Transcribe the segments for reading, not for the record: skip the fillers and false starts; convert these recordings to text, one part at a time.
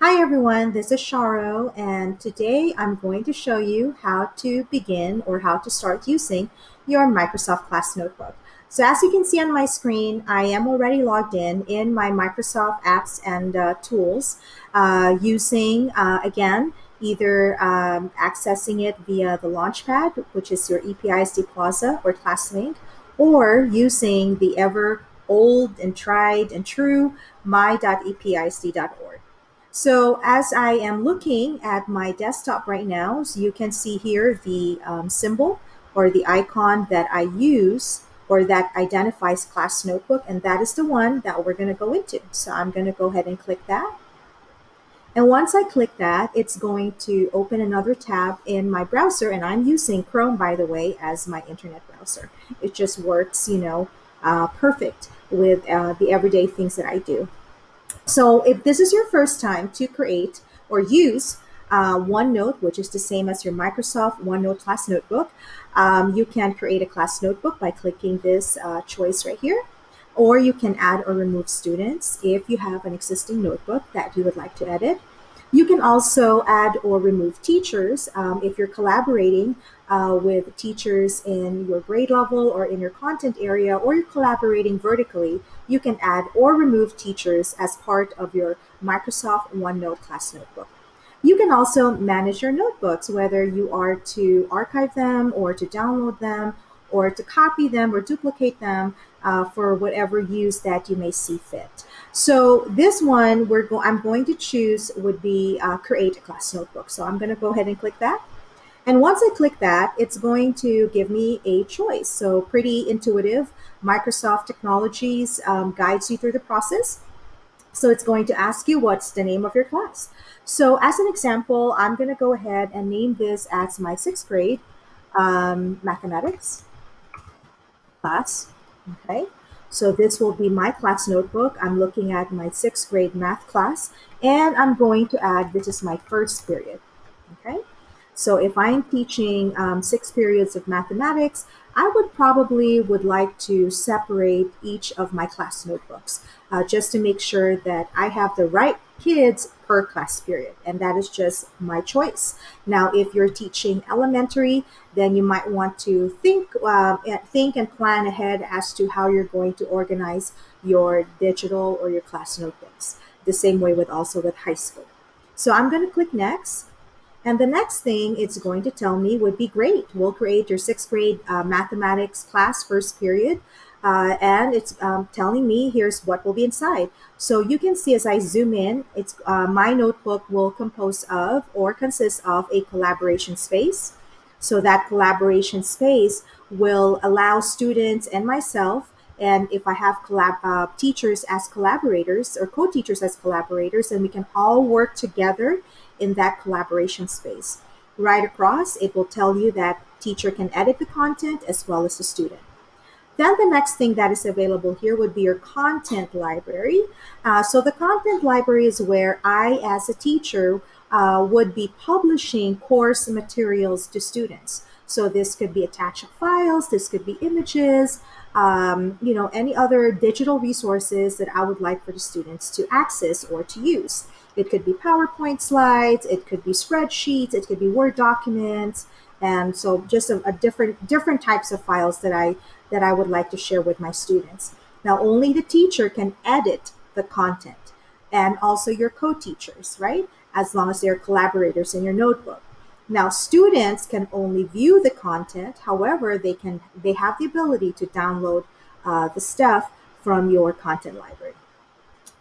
Hi everyone, this is Sharo, and today I'm going to show you how to begin or how to start using your Microsoft Class Notebook. So as you can see on my screen, I am already logged in my Microsoft apps and tools using, again, either accessing it via the Launchpad, which is your EPISD Plaza or ClassLink, or using the ever old and tried and true my.episd.org. So as I am looking at my desktop right now, so you can see here the symbol or the icon that I use or that identifies Class Notebook, and that is the one that we're going to go into. So I'm going to go ahead and click that. And once I click that, it's going to open another tab in my browser, and I'm using Chrome, by the way, as my internet browser. It just works, perfect with the everyday things that I do. So if this is your first time to create or use OneNote, which is the same as your Microsoft OneNote class notebook, you can create a class notebook by clicking this choice right here. Or you can add or remove students if you have an existing notebook that you would like to edit. You can also add or remove teachers if you're collaborating with teachers in your grade level or in your content area, or you're collaborating vertically. You can add or remove teachers as part of your Microsoft OneNote class notebook. You can also manage your notebooks, whether you are to archive them or to download them or to copy them or duplicate them for whatever use that you may see fit. So this one I'm going to choose would be create a class notebook. So I'm going to go ahead and click that. And once I click that, it's going to give me a choice. So pretty intuitive. Microsoft Technologies guides you through the process. So it's going to ask you what's the name of your class. So as an example, I'm going to go ahead and name this as my sixth grade mathematics class. Okay. So this will be my class notebook. I'm looking at my sixth grade math class, and I'm going to add this is my first period. Okay. So if I'm teaching 6 periods of mathematics, I would probably would like to separate each of my class notebooks just to make sure that I have the right kids per class period, and that is just my choice. Now, if you're teaching elementary, then you might want to think and plan ahead as to how you're going to organize your digital or your class notebooks. The same way with also with high school. So I'm going to click next. And the next thing it's going to tell me would be great. We'll create your sixth grade mathematics class first period. And it's telling me here's what will be inside. So you can see as I zoom in, it's my notebook will compose of or consist of a collaboration space. So that collaboration space will allow students and myself, and if I have teachers as collaborators or co-teachers as collaborators, then we can all work together in that collaboration space. Right across, it will tell you that teacher can edit the content as well as the student. Then the next thing that is available here would be your content library. So the content library is where I, as a teacher, would be publishing course materials to students. So this could be attached files, this could be images, any other digital resources that I would like for the students to access or to use. It could be PowerPoint slides, it could be spreadsheets, it could be Word documents, and so just a different types of files that I would like to share with my students. Now, only the teacher can edit the content, and also your co-teachers, right? As long as they're collaborators in your notebook. Now, students can only view the content. However, they have the ability to download the stuff from your content library.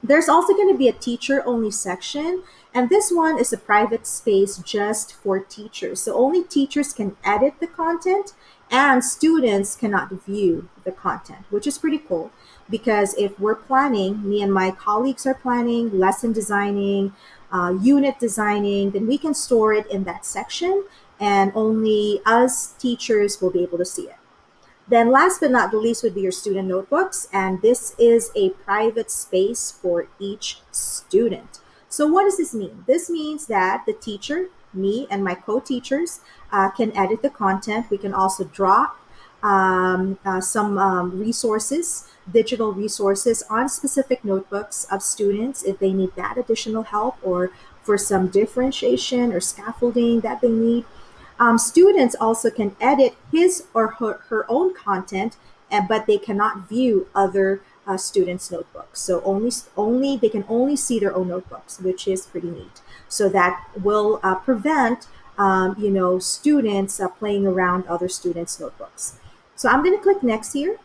There's also going to be a teacher only section, and this one is a private space just for teachers. So only teachers can edit the content and students cannot view the content, which is pretty cool because if we're planning, me and my colleagues are planning lesson designing, unit designing, then we can store it in that section and only us teachers will be able to see it. Then last but not the least would be your student notebooks, and this is a private space for each student. So what does this mean? This means that the teacher, me and my co-teachers can edit the content. We can also drop some resources, digital resources on specific notebooks of students if they need that additional help or for some differentiation or scaffolding that they need. Students also can edit his or her own content, but they cannot view other students' notebooks. So only they can only see their own notebooks, which is pretty neat. So that will prevent students playing around other students' notebooks. So I'm going to click next here.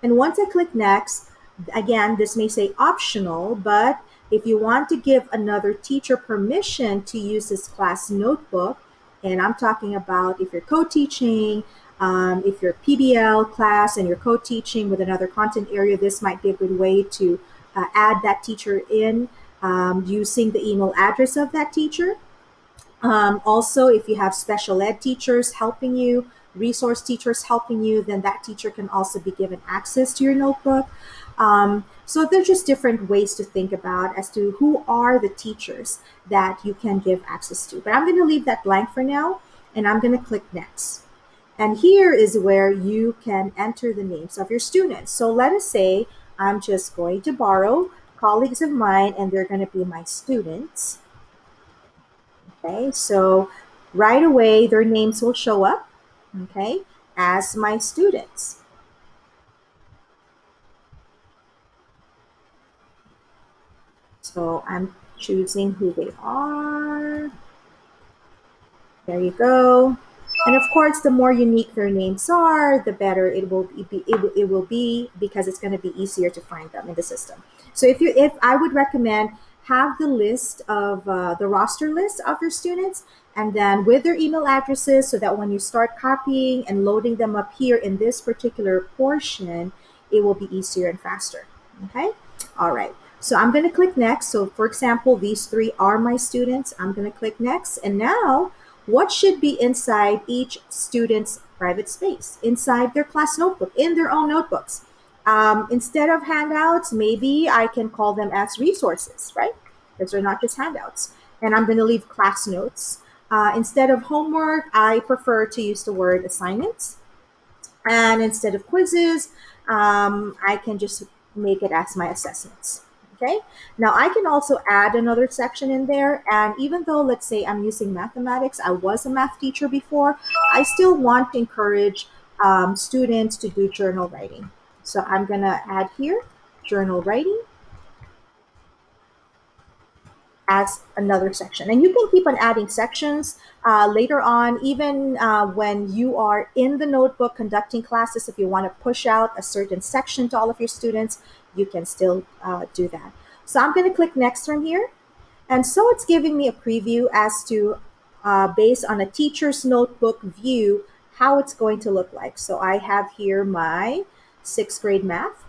And once I click next, again, this may say optional, but if you want to give another teacher permission to use this class notebook, and I'm talking about if you're co-teaching, if you're a PBL class and you're co-teaching with another content area, this might be a good way to add that teacher in using the email address of that teacher. Also, if you have special ed teachers helping you, resource teachers helping you, then that teacher can also be given access to your notebook. So there's just different ways to think about as to who are the teachers that you can give access to. But I'm going to leave that blank for now, and I'm going to click next. And here is where you can enter the names of your students. So let us say I'm just going to borrow colleagues of mine, and they're going to be my students. Okay, so right away their names will show up, okay, as my students. So I'm choosing who they are. There you go. And of course, the more unique their names are, the better it will be because it's going to be easier to find them in the system. So if I would recommend have the list of the roster list of your students, and then with their email addresses, so that when you start copying and loading them up here in this particular portion, it will be easier and faster. Okay. All right. So I'm going to click next. So for example, these three are my students. I'm going to click next. And now what should be inside each student's private space, inside their class notebook, in their own notebooks? Instead of handouts, maybe I can call them as resources, right? Because they're not just handouts. And I'm going to leave class notes. Instead of homework, I prefer to use the word assignments. And instead of quizzes, I can just make it as my assessments. Okay. Now I can also add another section in there. And even though, let's say I'm using mathematics, I was a math teacher before, I still want to encourage students to do journal writing. So I'm going to add here journal writing as another section. And you can keep on adding sections later on, even when you are in the notebook conducting classes. If you want to push out a certain section to all of your students, you can still do that. So I'm going to click next from here. And so it's giving me a preview as to, based on a teacher's notebook view, how it's going to look like. So I have here my 6th grade math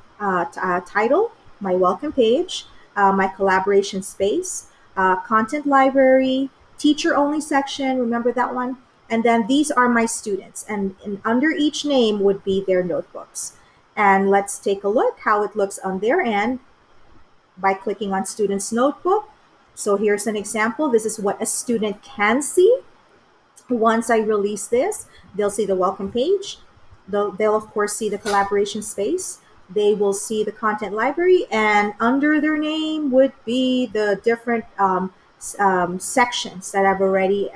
title, my welcome page, my collaboration space, content library, teacher only section, remember that one? And then these are my students, and under each name would be their notebooks. And let's take a look how it looks on their end by clicking on student's notebook. So here's an example. This is what a student can see. Once I release this, they'll see the welcome page. They'll of course see the collaboration space. They will see the content library, and under their name would be the different sections that I've already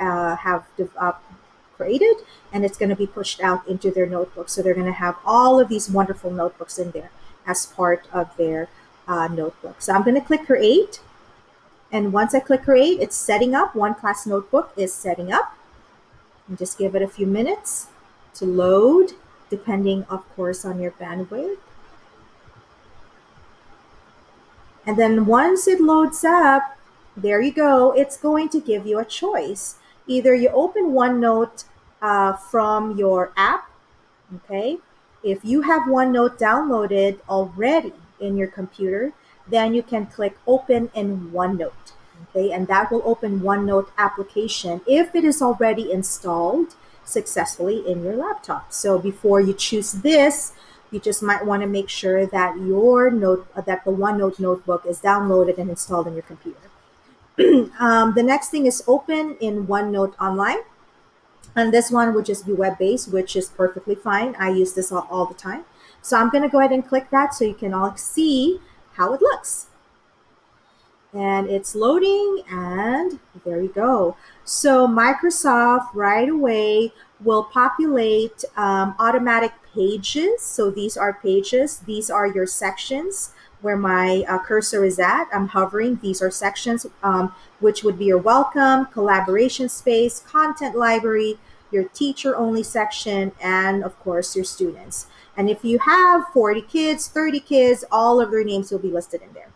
created, and it's going to be pushed out into their notebook. So they're going to have all of these wonderful notebooks in there as part of their notebook. So I'm going to click create. And once I click create, it's setting up. One class notebook is setting up. And just give it a few minutes to load, depending, of course, on your bandwidth. And then once it loads up, there you go. It's going to give you a choice. Either you open OneNote from your app, okay? If you have OneNote downloaded already in your computer, then you can click open in OneNote, okay? And that will open OneNote application if it is already installed successfully in your laptop. So before you choose this, you just might want to make sure that that the OneNote notebook is downloaded and installed in your computer. The next thing is open in OneNote Online. And this one would just be web-based, which is perfectly fine. I use this all the time. So I'm going to go ahead and click that so you can all see how it looks. And it's loading, and there you go. So Microsoft right away will populate automatic pages. So these are pages. These are your sections where my cursor is at. I'm hovering. These are sections, which would be your welcome, collaboration space, content library, your teacher only section, and of course your students. And if you have 40 kids, 30 kids, all of their names will be listed in there.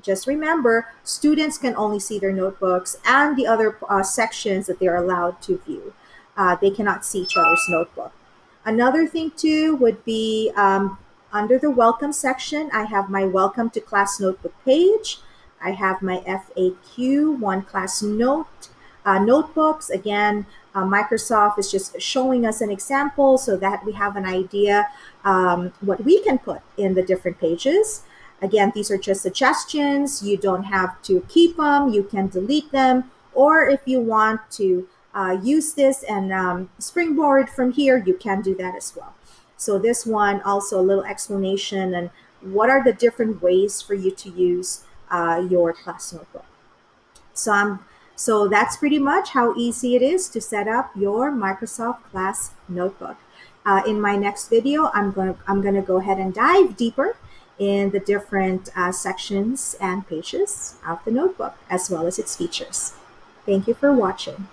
Just remember, students can only see their notebooks and the other sections that they're allowed to view. They cannot see each other's notebook. Another thing too would be under the welcome section, I have my welcome to class notebook page. I have my FAQ, one class note, notebooks. Again, Microsoft is just showing us an example so that we have an idea what we can put in the different pages. Again, these are just suggestions. You don't have to keep them. You can delete them. Or if you want to use this and springboard from here, you can do that as well. So this one also a little explanation and what are the different ways for you to use your class notebook. So that's pretty much how easy it is to set up your Microsoft Class notebook. In my next video, I'm gonna go ahead and dive deeper in the different sections and pages of the notebook, as well as its features. Thank you for watching.